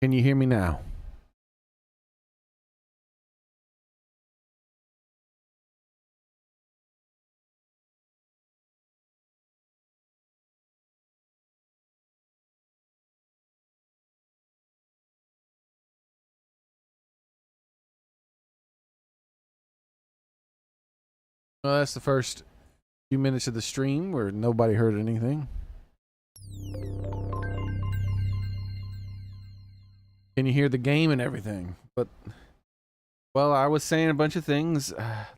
Can you hear me now? Well, that's the first few minutes of the stream where nobody heard anything. Can you hear the game and everything? But, well, I was saying a bunch of things.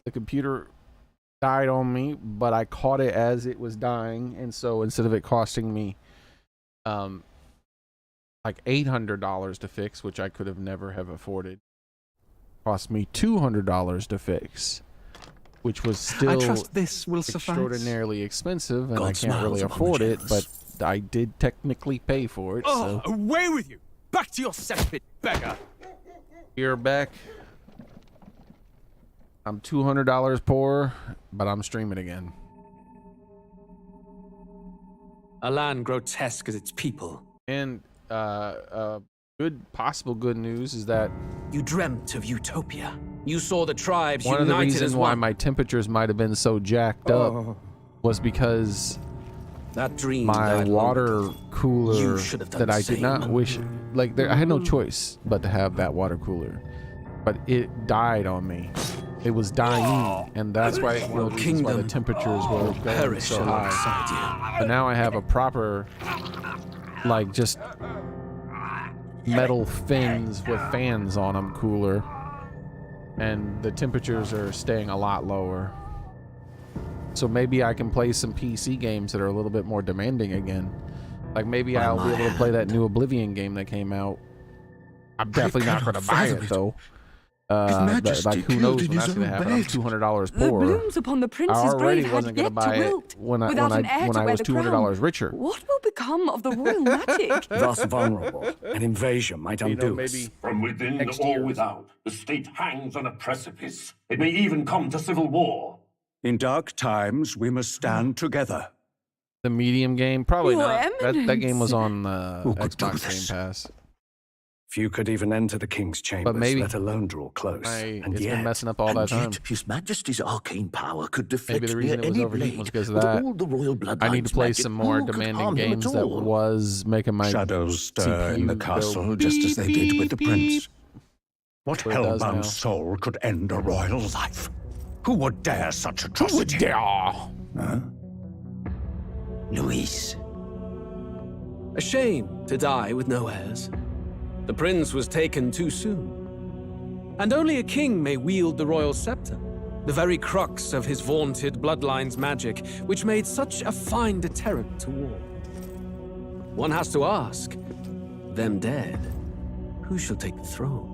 The computer died on me, but I caught it as it was dying, and so instead of it costing me like $800 to fix, which I could have never have afforded, cost me $200 to fix, which was still I trust this will extraordinarily expensive, and God I can't really afford it, but I did technically pay for it. Oh, so. Away with you! Back to your cesspit, beggar! You're back. I'm $200 poor, but I'm streaming again. A land grotesque as its people. And possible good news is that You dreamt of utopia. You saw the tribes one of the united reasons as why one. my temperatures might have been so jacked up was because that dream my water cooler that I did not wish, like I had no choice but to have that water cooler, but it died on me. It was dying, and that's why one of the reasons why the temperatures were going so high. But now I have a proper, like, just metal fins with fans on them cooler, and the temperatures are staying a lot lower. So maybe I can play some PC games that are a little bit more demanding again. Like maybe I'll be able to play that new Oblivion game that came out. I'm definitely not going to buy it though. Like who knows when that's going to happen? I'm $200 poor. The blooms upon the prince's I already grave wasn't had going to yet buy to it wilt, when I without was $200 richer. What will become of the royal magic? Thus vulnerable, an invasion might undo us. From within or without, the state hangs on a precipice. It may even come to civil war. In dark times, we must stand together. The medium game? Probably Your not. That Eminence. game was on Who could do Xbox this? Game Pass. Few could even enter the king's chambers, maybe let alone draw close. It's been messing up all that time. His Majesty's arcane power could deflect Maybe the reason near it was any overheating was blade, because of but that. all the royal bloodlines I need to play magic, some more who could demanding harm him games at that all? was making my Shadows stir in the CPU castle go just as they did with the beep, prince. What That's what it does now. hellbound soul could end a royal life? Who would dare such atrocity? Huh? Luis. A shame to die with no heirs. The prince was taken too soon. And only a king may wield the royal scepter, the very crux of his vaunted bloodline's magic, which made such a fine deterrent to war. One has to ask, them dead, who shall take the throne?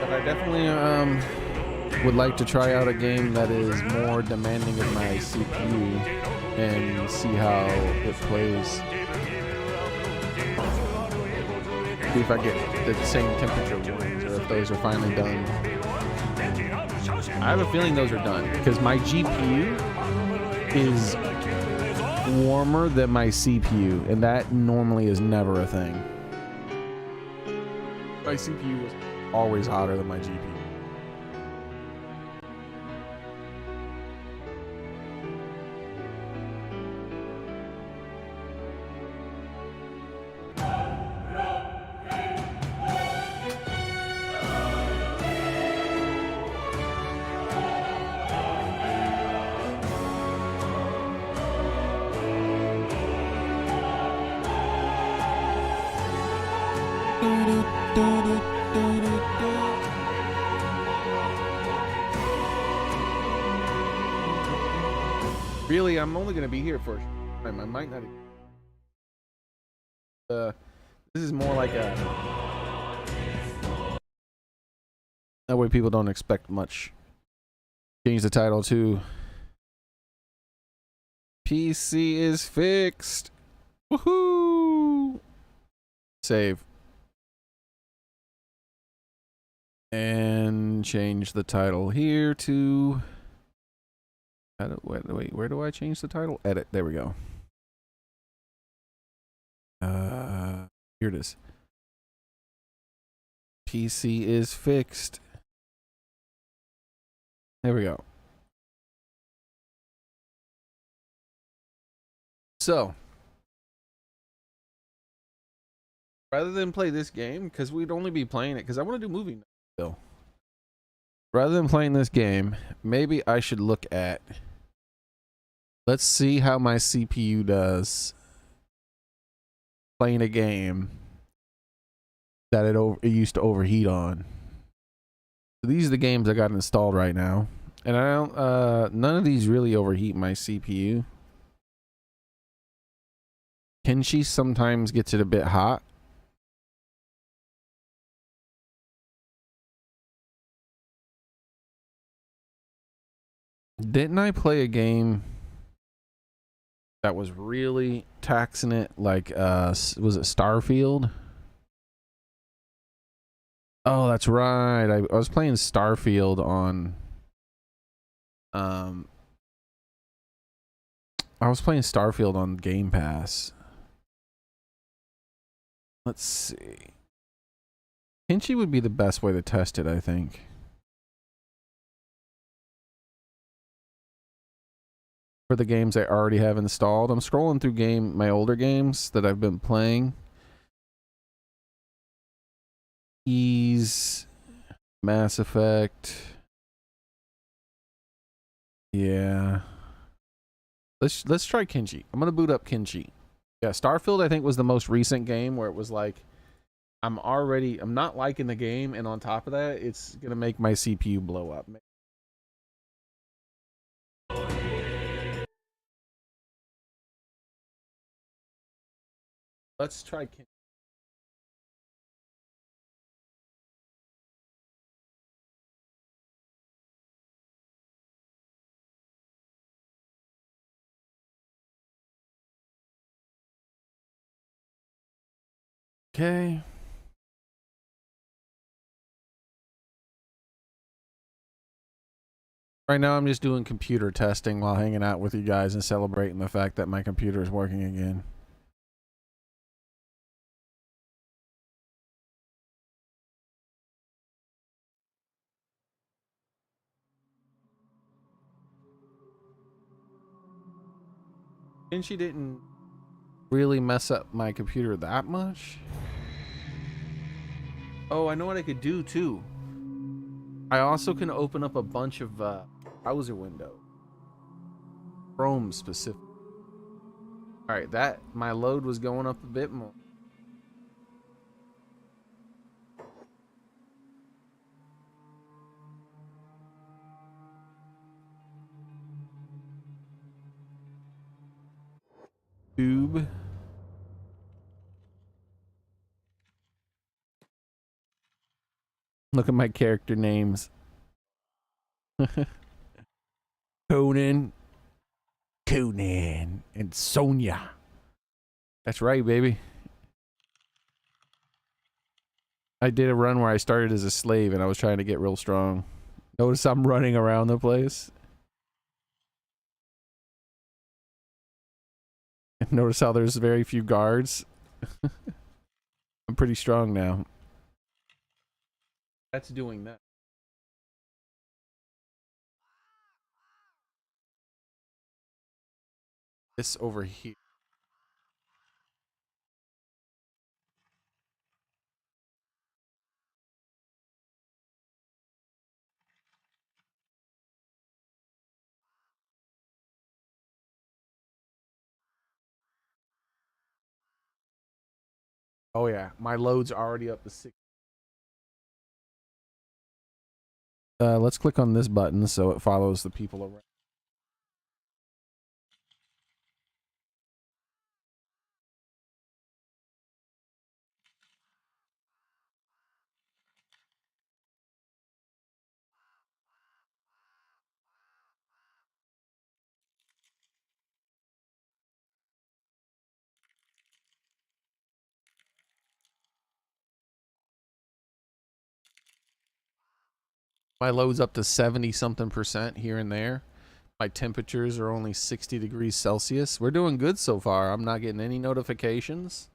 But I definitely would like to try out a game that is more demanding of my CPU and see how it plays. See if I get the same temperature ones or if those are finally done. I have a feeling those are done because my GPU is warmer than my CPU, and that normally is never a thing. My CPU was always hotter than my GPU. Really, I'm only gonna be here for I might not. This is more like a. That way, people don't expect much. Change the title to PC is fixed. Woohoo! Save. And change the title here to... Wait, where do I change the title? Edit. There we go. Here it is. PC is fixed. There we go. So, rather than play this game, because we'd only be playing it, because I want to do movie night still. Rather than playing this game, maybe I should look at... Let's see how my CPU does playing a game that it used to overheat on. So these are the games I got installed right now, and I don't. None of these really overheat my CPU. Kenshi sometimes gets it a bit hot. Didn't I play a game that was really taxing it? Like, was it Starfield? Oh, that's right. I was playing Starfield on. I was playing Starfield on Game Pass. Let's see. Kenshi would be the best way to test it, I think. For the games I already have installed. I'm scrolling through my older games that I've been playing. Mass Effect. Yeah. Let's try Kenshi. I'm gonna boot up Kenshi. Yeah, Starfield I think was the most recent game where it was like I'm not liking the game, and on top of that, it's gonna make my CPU blow up. Let's try Kenshi. Okay. Right now I'm just doing computer testing while hanging out with you guys and celebrating the fact that my computer is working again. And she didn't really mess up my computer that much. Oh, I know what I could do too. I also can open up a bunch of browser windows. Chrome specific. Alright, that my load was going up a bit more. Tube. Look at my character names. Conan, and Sonia. That's right, baby. I did a run where I started as a slave and I was trying to get real strong. Notice I'm running around the place. Notice how there's very few guards. I'm pretty strong now. That's doing that. This over here. Oh yeah, my load's already up to 6. Let's click on this button so it follows the people around. My load's up to 70 something percent here and there. My temperatures are only 60 degrees Celsius. We're doing good so far. I'm not getting any notifications.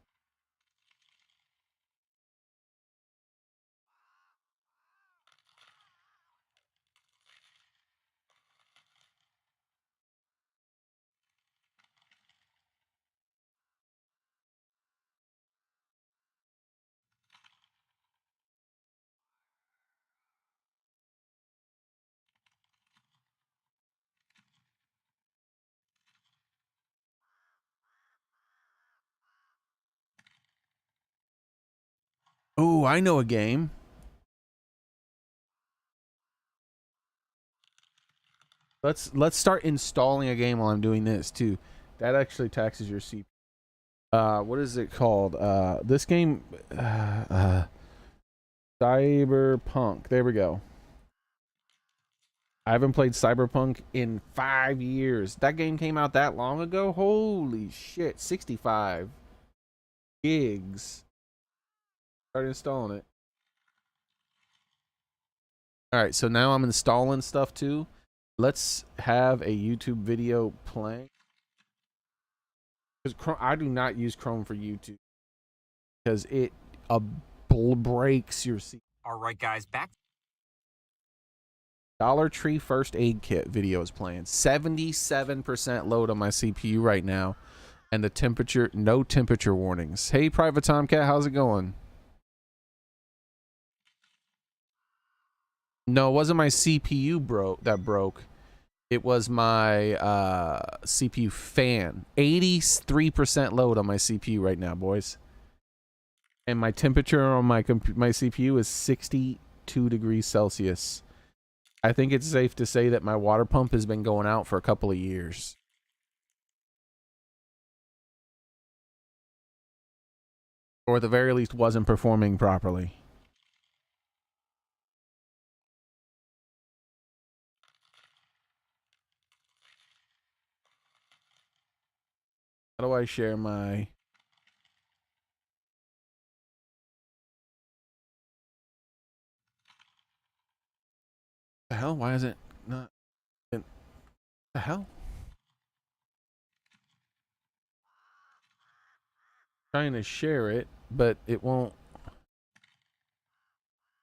Oh, I know a game. Let's start installing a game while I'm doing this too. That actually taxes your CPU. What is it called? This game, Cyberpunk. There we go. I haven't played Cyberpunk in 5 years. That game came out that long ago. Holy shit! 65 gigs. Start installing it. All right, so now I'm installing stuff too. Let's have a YouTube video playing. Because I do not use Chrome for YouTube because it breaks your CPU. All right, guys, back. Dollar Tree first aid kit video is playing. 77% load on my CPU right now, and the temperature, no temperature warnings. Hey, Private Tomcat, how's it going? No, it wasn't my CPU that broke. It was my CPU fan. 83% load on my CPU right now, boys. And my temperature on my CPU is 62 degrees Celsius. I think it's safe to say that my water pump has been going out for a couple of years. Or at the very least wasn't performing properly. How do I share my... The hell? Why is it not... The hell? Trying to share it, but it won't...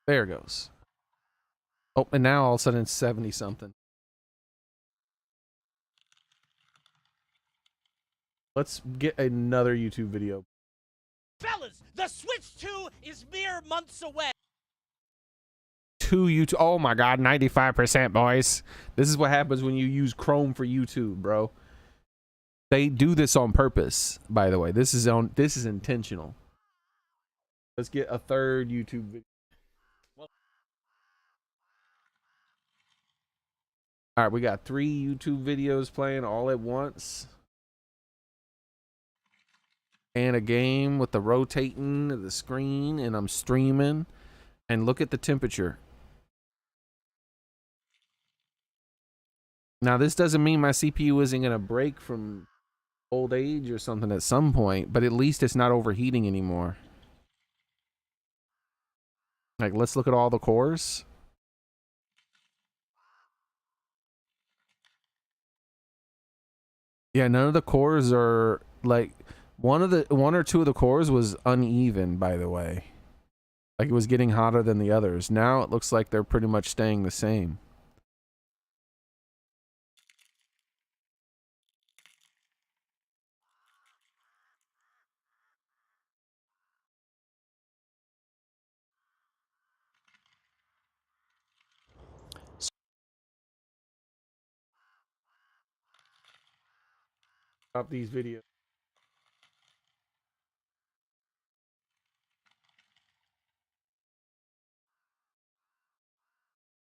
There it goes. Oh, and now all of a sudden it's 70 something. Let's get another YouTube video. Fellas, the Switch 2 is mere months away. 2 YouTube. Oh my God, 95%, boys. This is what happens when you use Chrome for YouTube, bro. They do this on purpose, by the way. This is intentional. Let's get a third YouTube video. All right, we got 3 YouTube videos playing all at once. And a game with the rotating of the screen, and I'm streaming. And look at the temperature. Now, this doesn't mean my CPU isn't going to break from old age or something at some point, but at least it's not overheating anymore. Like, let's look at all the cores. Yeah, none of the cores are like one or two of the cores was uneven, by the way. Like it was getting hotter than the others. Now it looks like they're pretty much staying the same. Stop these videos.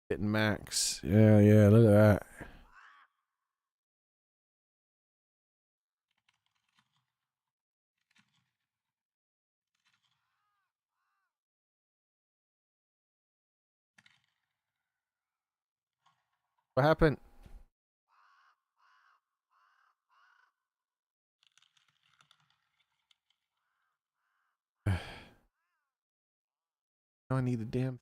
Hitting max. Yeah, look at that. What happened? I need the damn...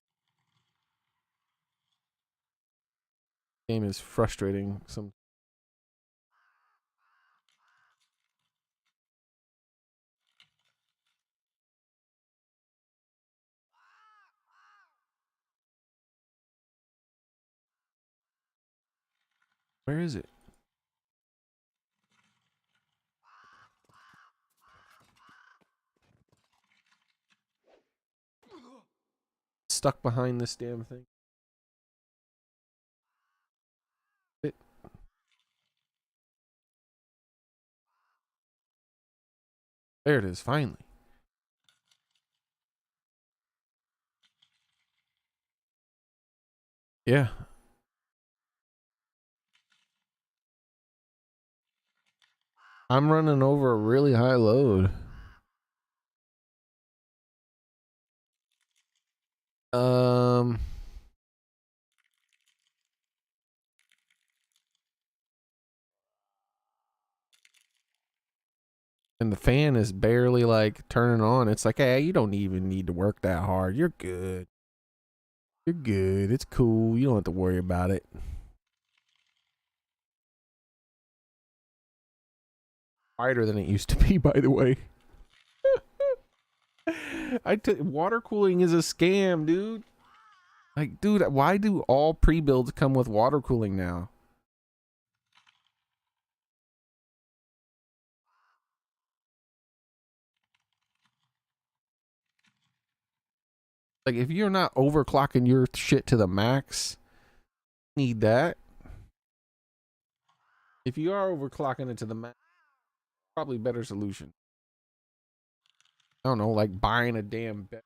Game is frustrating. Where is it? Stuck behind this damn thing. There it is, finally. Yeah. I'm running over a really high load. And the fan is barely like turning on. It's like, hey, you don't even need to work that hard. You're good. You're good. It's cool. You don't have to worry about it. Quieter than it used to be, by the way. Water cooling is a scam, dude. Like, dude, why do all pre-builds come with water cooling now? Like, if you're not overclocking your shit to the max, need that. If you are overclocking it to the max, probably better solution. I don't know, like buying a damn bed.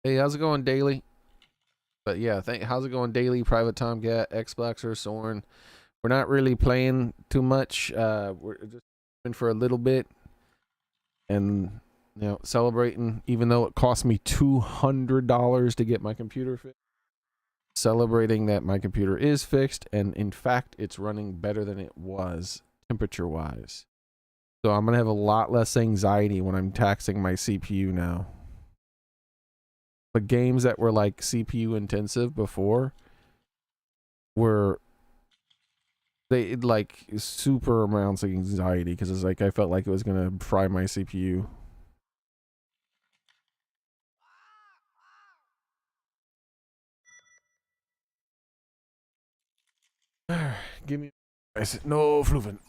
Hey, how's it going, Daily? But yeah, how's it going, Daily? Private Tomcat, Xboxer, Soren. We're not really playing too much. We're just in for a little bit, and you know, celebrating. Even though it cost me $200 to get my computer fixed, celebrating that my computer is fixed, and in fact, it's running better than it was temperature-wise. So I'm gonna have a lot less anxiety when I'm taxing my CPU now. The games that were like CPU intensive before were they like super amounts of anxiety because it's like I felt like it was gonna fry my CPU. Give me. I said no, Fluven.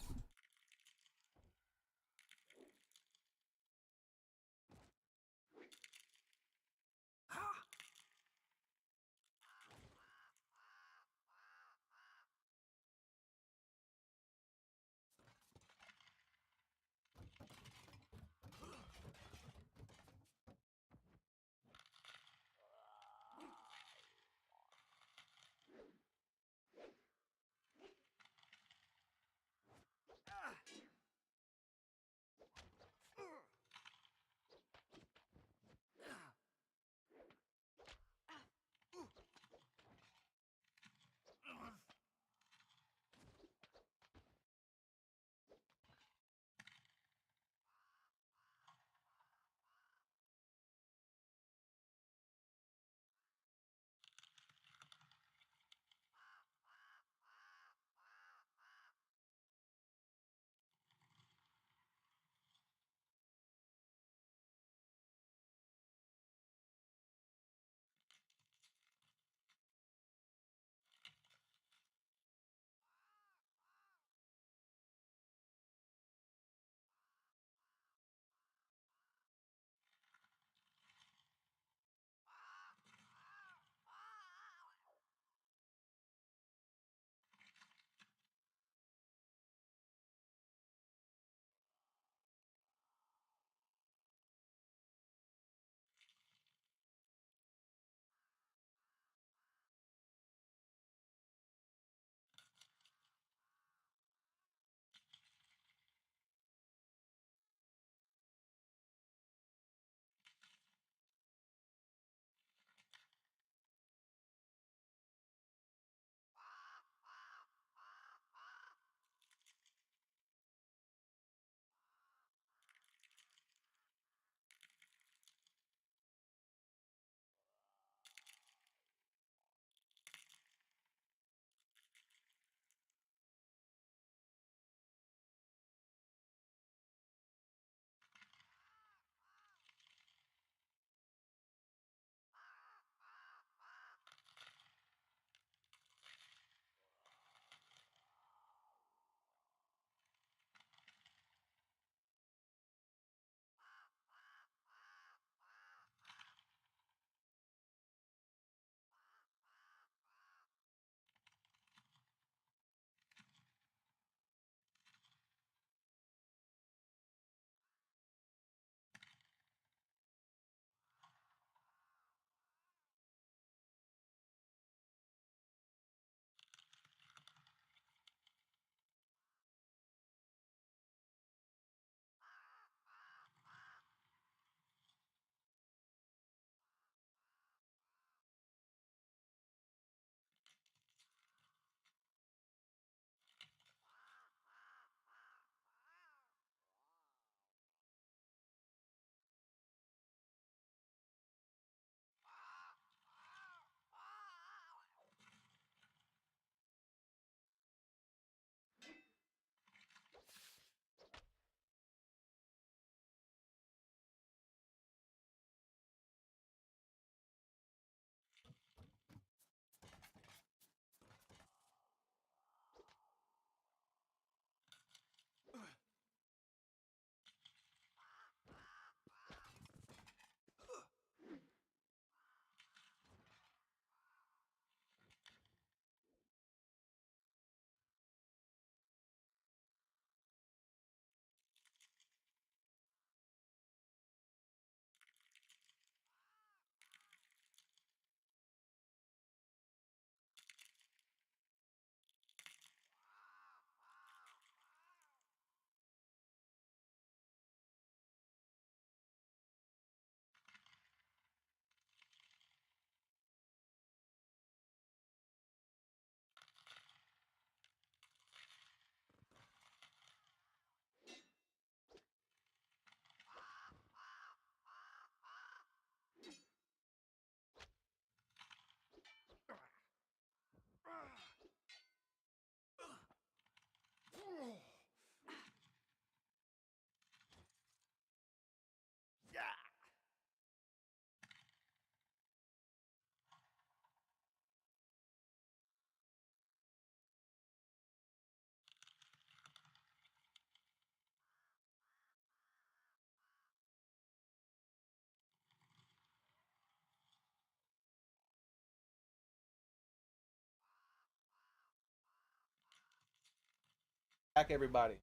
Back, everybody.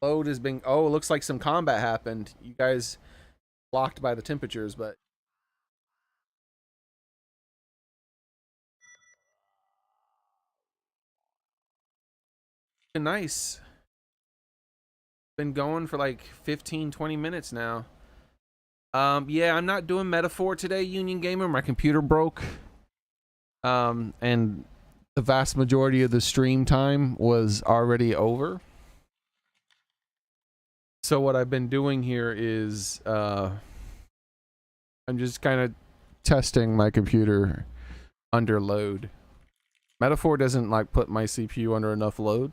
Load has been. Oh, it looks like some combat happened. You guys blocked by the temperatures, but nice. Been going for like 15-20 minutes now. Yeah, I'm not doing metaphor today, Union Gamer. My computer broke. And the vast majority of the stream time was already over. So what I've been doing here is I'm just kind of testing my computer under load. Metaphor doesn't like put my CPU under enough load.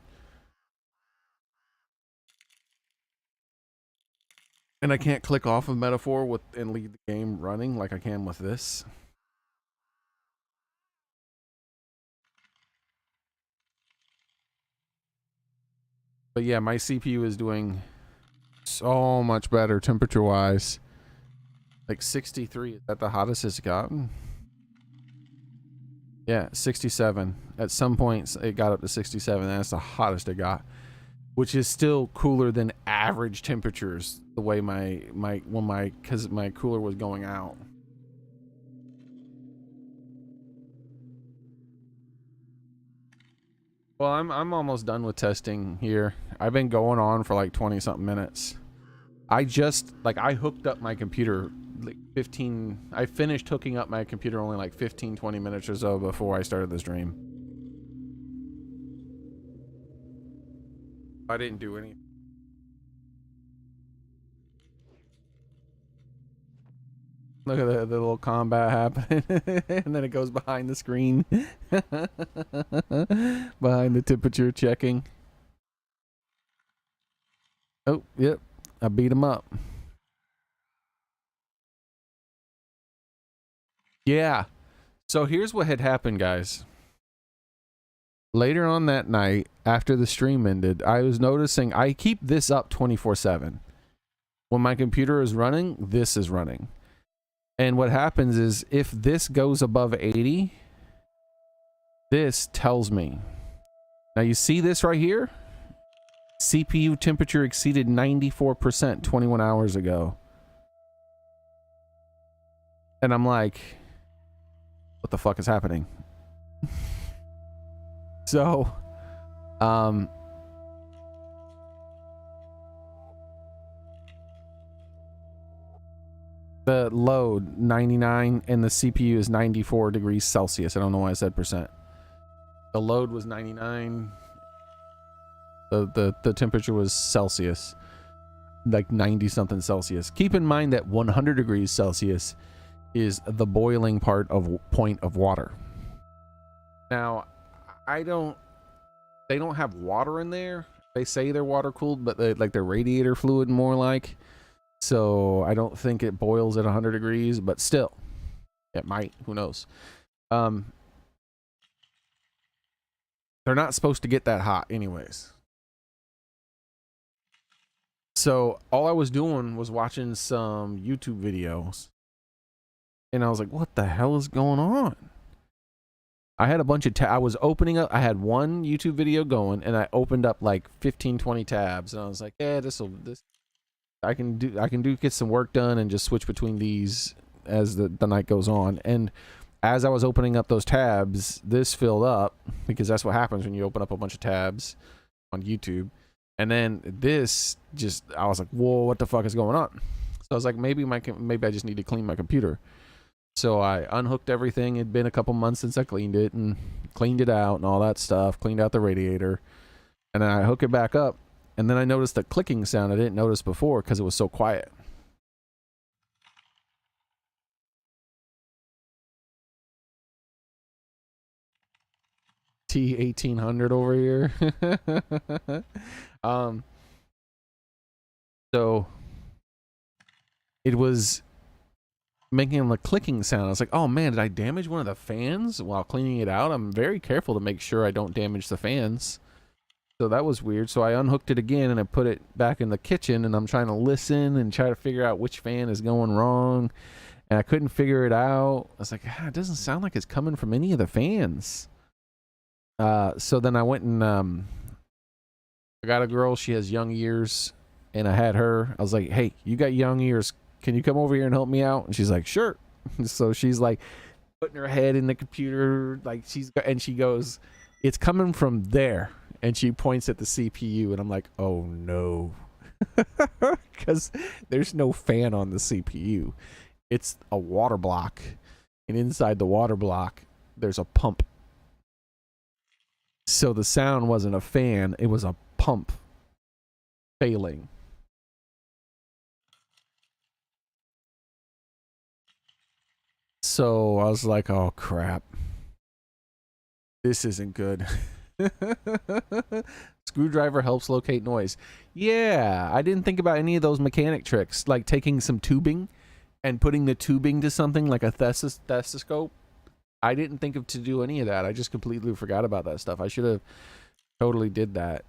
And I can't click off of Metaphor with and leave the game running like I can with this. But yeah, my CPU is doing so much better temperature-wise. Like 63, is that the hottest it's gotten? Yeah, 67. At some points, it got up to 67. That's the hottest it got. Which is still cooler than average temperatures, the way because my cooler was going out. Well, I'm almost done with testing here. I've been going on for like 20 something minutes. I hooked up my computer like 15. I finished hooking up my computer only like 15-20 minutes or so before I started the stream. I didn't do anything. Look at the little combat happening. And then it goes behind the screen. Behind the temperature checking. Oh, yep. I beat him up. Yeah. So here's what had happened, guys. Later on that night, after the stream ended, I was noticing I keep this up 24/7. When my computer is running, this is running. And what happens is if this goes above 80, this tells me. Now you see this right here? CPU temperature exceeded 94% 21 hours ago. And I'm like, what the fuck is happening? So, the load 99 and the CPU is 94 degrees Celsius. I don't know why I said percent. The load was 99. The temperature was Celsius, like 90 something Celsius. Keep in mind that 100 degrees Celsius is the boiling point of water. Now, they don't have water in there. They say they're water cooled, but like they're radiator fluid more like. So I don't think it boils at 100 degrees, but still, it might. Who knows? They're not supposed to get that hot, anyways. So all I was doing was watching some YouTube videos, and I was like, "What the hell is going on?" I had a bunch of I was opening up. I had one YouTube video going, and I opened up like 15-20 tabs, and I was like, "Yeah, this I can get some work done and just switch between these as the night goes on." And as I was opening up those tabs, this filled up, because that's what happens when you open up a bunch of tabs on YouTube. And then this just, I was like, whoa, what the fuck is going on? So I was like, maybe I just need to clean my computer. So I unhooked everything. It'd been a couple months since I cleaned it and cleaned it out and all that stuff, cleaned out the radiator. And then I hook it back up. And then I noticed the clicking sound I didn't notice before because it was so quiet. T1800 over here. So it was making a clicking sound. I was like, oh man, did I damage one of the fans while cleaning it out? I'm very careful to make sure I don't damage the fans. So that was weird. So I unhooked it again and I put it back in the kitchen, and I'm trying to listen and try to figure out which fan is going wrong. And I couldn't figure it out. I was like, it doesn't sound like it's coming from any of the fans. So then I went and I got a girl. She has young ears, and I had her. I was like, hey, you got young ears. Can you come over here and help me out? And she's like, sure. So she's like putting her head in the computer, like she goes, it's coming from there. And she points at the CPU, and I'm like, oh no. Because there's no fan on the CPU. It's a water block. And inside the water block, there's a pump. So the sound wasn't a fan, it was a pump failing. So I was like, oh crap. This isn't good. Screwdriver helps locate noise. Yeah, I didn't think about any of those mechanic tricks, like taking some tubing and putting the tubing to something like a stethoscope. I didn't think of to do any of that. I just completely forgot about that stuff. I should have totally did that.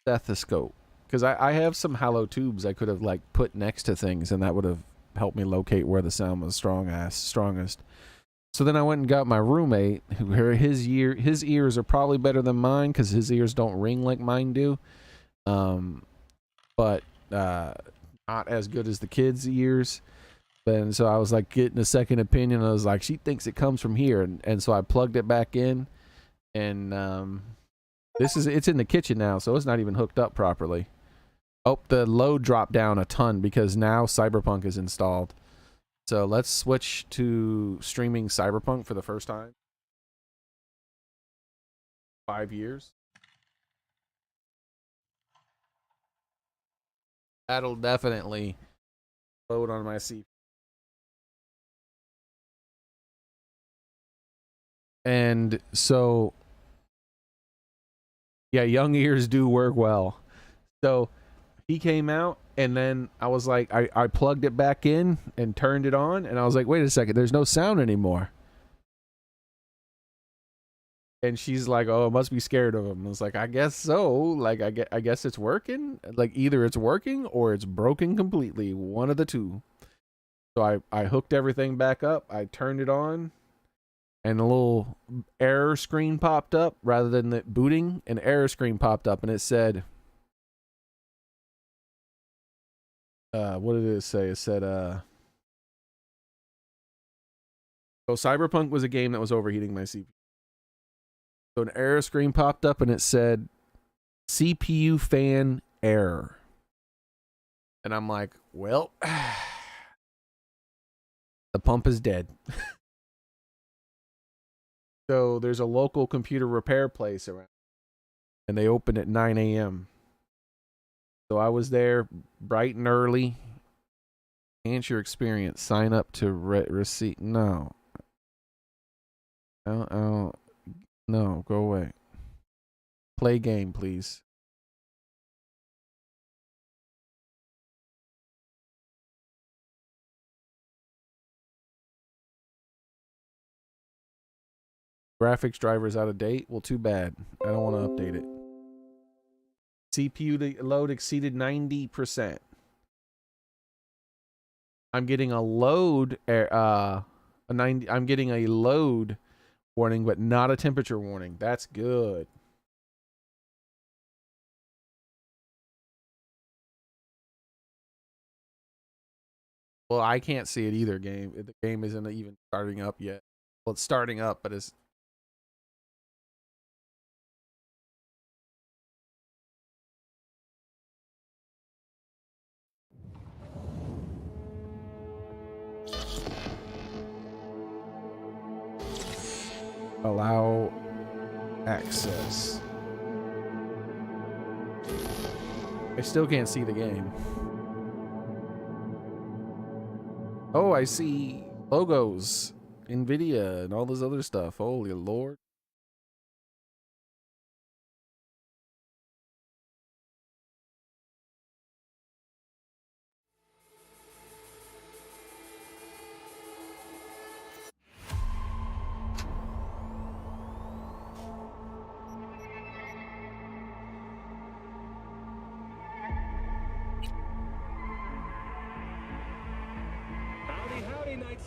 Stethoscope. Because I have some hollow tubes I could have like put next to things, and that would have helped me locate where the sound was strongest. So then I went and got my roommate. His ears are probably better than mine because his ears don't ring like mine do. But not as good as the kids' ears. And so I was like getting a second opinion. I was like, she thinks it comes from here, and so I plugged it back in, and it's in the kitchen now, so it's not even hooked up properly. Oh, the load dropped down a ton because now Cyberpunk is installed. So let's switch to streaming Cyberpunk for the first time. 5 years. That'll definitely load on my CPU. And so, yeah, young ears do work well. So he came out, and then I was like, I plugged it back in and turned it on, and I was like, wait a second, there's no sound anymore. And she's like, oh, it must be scared of him. I was like, I guess so. Like, I guess it's working. Like, either it's working or it's broken completely. One of the two. So I hooked everything back up. I turned it on. And a little error screen popped up. Rather than the booting, an error screen popped up, and it said, what did it say? It said, so Cyberpunk was a game that was overheating my CPU. So an error screen popped up, and it said, CPU fan error. And I'm like, well, the pump is dead. So there's a local computer repair place around, and they open at 9 a.m. So I was there bright and early. Enhance your experience. Sign up to receipt. No. No, go away. Play game, please. Graphics driver's out of date. Well, too bad. I don't want to update it. CPU load exceeded 90%. I'm getting a load I'm getting a load warning, but not a temperature warning. That's good. Well, I can't see it either, game. The game isn't even starting up yet. Well, it's starting up, but it's allow access. I still can't see the game. Oh, I see logos, NVIDIA, and all this other stuff. Holy Lord.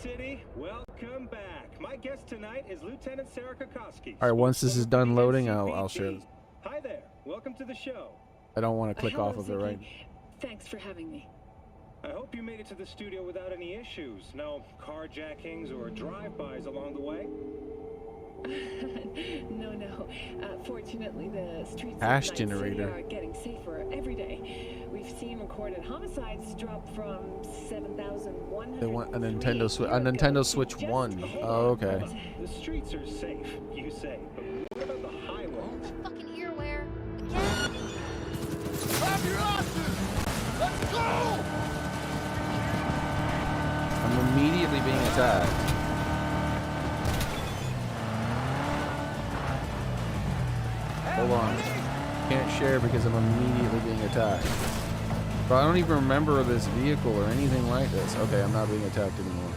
City, welcome back. My guest tonight is Lieutenant Sarah Kokoski. All right, once this is done loading, I'll share this. Hi there. Welcome to the show. I don't want to click Hello, off of it, right? Thanks for having me. I hope you made it to the studio without any issues. No carjackings or drive-bys along the way? No. Fortunately, the streets Hash of Night City generator. are getting safer every day. We've seen recorded homicides drop from 7,100. They want a Nintendo Switch. A Nintendo Switch 1. Oh, okay. The streets are safe, you say, but what about the highways? Fucking earwear. Again? Clap your asses! Let's go! I'm immediately being attacked. Hold on. Can't share because I'm immediately being attacked. But I don't even remember this vehicle or anything like this. Okay, I'm not being attacked anymore.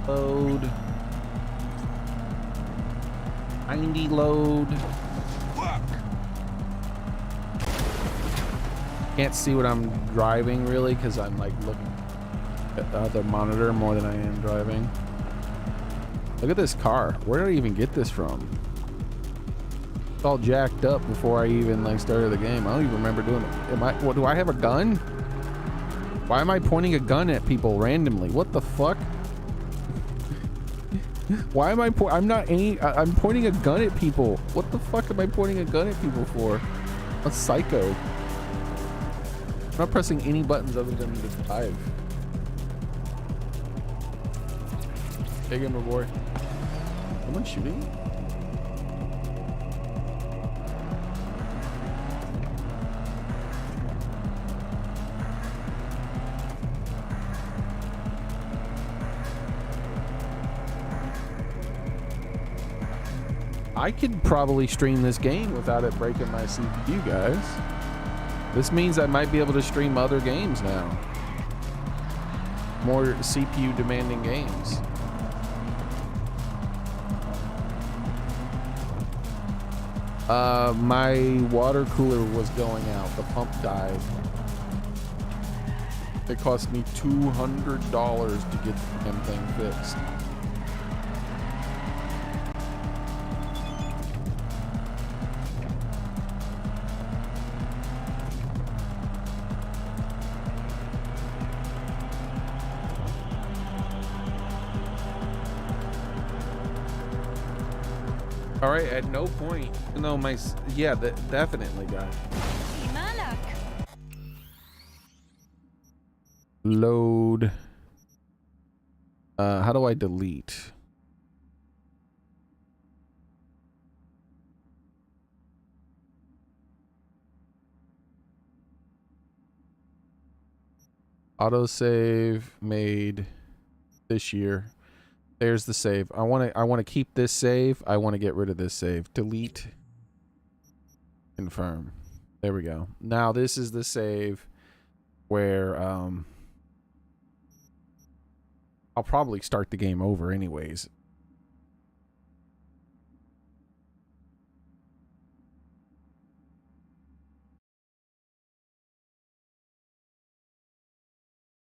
Load. 90 load. Can't see what I'm driving really because I'm like looking at the monitor more than I am driving. Look at this car. Where did I even get this from? It's all jacked up before I even like started the game. I don't even remember doing it. What, do I have a gun? Why am I pointing a gun at people randomly? What the fuck? Why am I'm pointing a gun at people. What the fuck am I pointing a gun at people for? I'm psycho. I'm not pressing any buttons other than the drive. Hey, gamer boy. Someone shooting? I could probably stream this game without it breaking my CPU, guys. This means I might be able to stream other games now. More CPU demanding games. My water cooler was going out. The pump died. It cost me $200 to get the damn thing fixed. All right, at no point, no, yeah, definitely, guys. Load. How do I delete? Autosave made this year. There's the save. I want to keep this save. I want to get rid of this save. Delete. Confirm. There we go. Now this is the save where I'll probably start the game over anyways.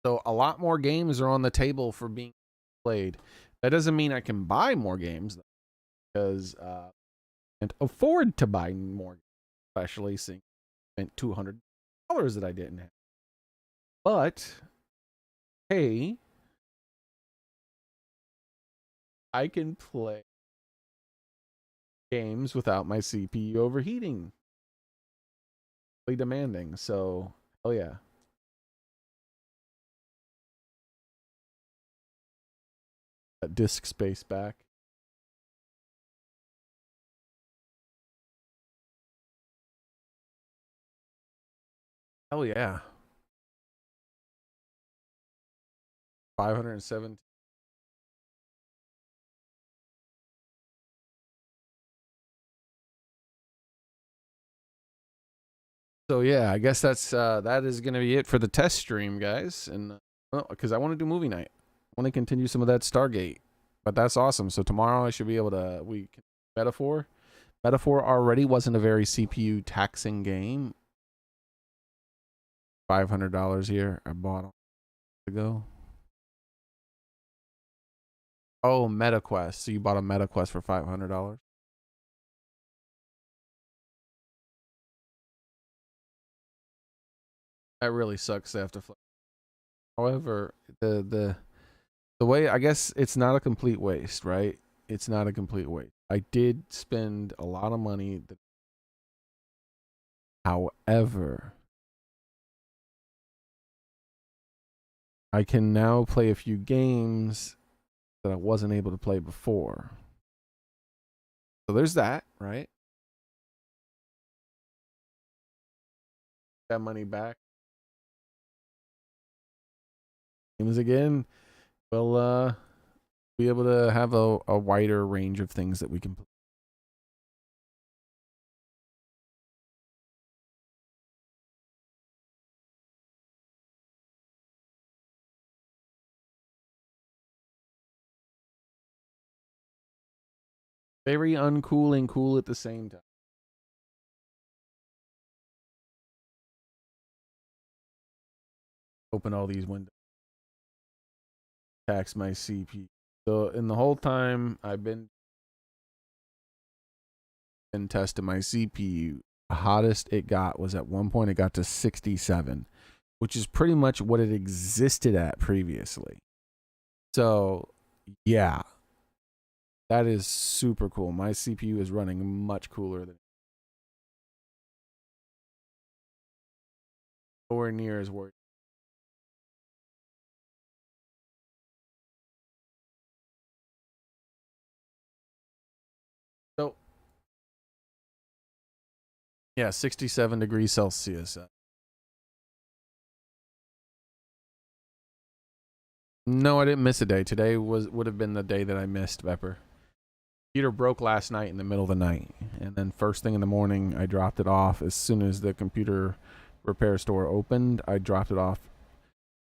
So a lot more games are on the table for being played. That doesn't mean I can buy more games because I can't afford to buy more, especially since I spent $200 that I didn't have. But hey, I can play games without my CPU overheating. really demanding. So, oh yeah. That disk space back. Oh yeah. 507. So yeah, I guess that is gonna be it for the test stream, guys. And because I want to do movie night, I want to continue some of that Stargate. But that's awesome. So tomorrow I should be able to Metaphor. Metaphor already wasn't a very CPU taxing game. $500 here. I bought it ago. Oh, MetaQuest. So you bought a MetaQuest for $500. That really sucks. They have to. However, the way, I guess it's not a complete waste, right? It's not a complete waste. I did spend a lot of money. However, I can now play a few games that I wasn't able to play before. So there's that, right? Got money back. Games again. We'll be able to have a wider range of things that we can play. Very uncool and cool at the same time. Open all these windows. Tax my CPU. So in the whole time I've been testing my CPU, the hottest it got was at one point it got to 67, which is pretty much what it existed at previously. So yeah, that is super cool. My CPU is running much cooler than nowhere near as worth. So yeah, 67 degrees Celsius. No, I didn't miss a day. Today would have been the day that I missed, Pepper. Computer broke last night in the middle of the night, and then first thing in the morning I dropped it off. As soon as the computer repair store opened, I dropped it off,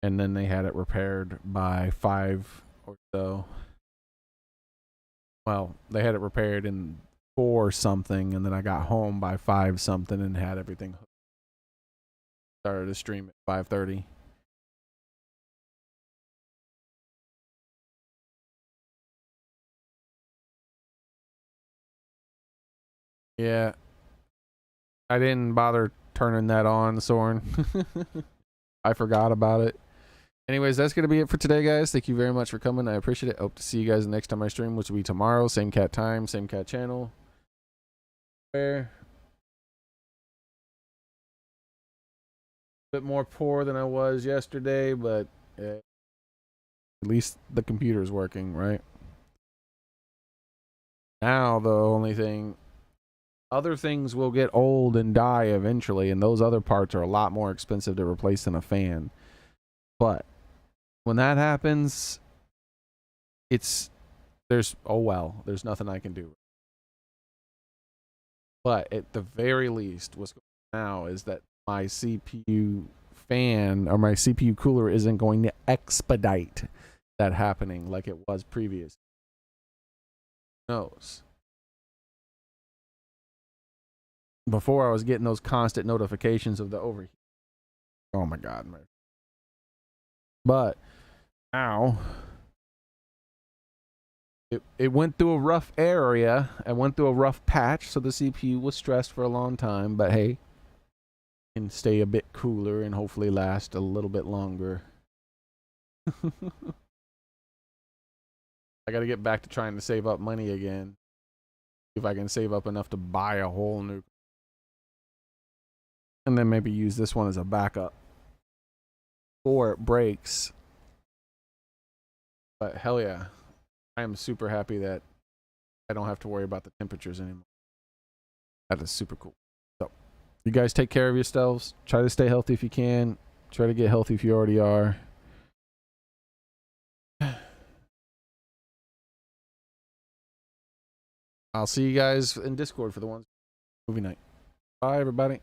and then they had it repaired by 5 or so. Well, they had it repaired in 4 something, and then I got home by 5 something and had everything. Started to stream at 5:30. Yeah, I didn't bother turning that on, Soren. I forgot about it. Anyways, that's going to be it for today, guys. Thank you very much for coming. I appreciate it. Hope to see you guys next time I stream, which will be tomorrow. Same cat time, same cat channel. A bit more poor than I was yesterday, but at least the computer's working, right? Now, the only thing, other things will get old and die eventually, and those other parts are a lot more expensive to replace than a fan. But when that happens, there's nothing I can do. But at the very least, what's going on now is that my CPU fan or my CPU cooler isn't going to expedite that happening like it was previous. Who knows? Before I was getting those constant notifications of the overheat. Oh my God, man. But now it went through a rough area. I went through a rough patch, so the CPU was stressed for a long time, but hey, can stay a bit cooler and hopefully last a little bit longer. I got to get back to trying to save up money again. If I can save up enough to buy a whole new And then maybe use this one as a backup or it breaks. But hell yeah, I am super happy that I don't have to worry about the temperatures anymore. That is super cool. So you guys take care of yourselves. Try to stay healthy if you can. Try to get healthy if you already are. I'll see you guys in Discord for the ones movie night. Bye everybody.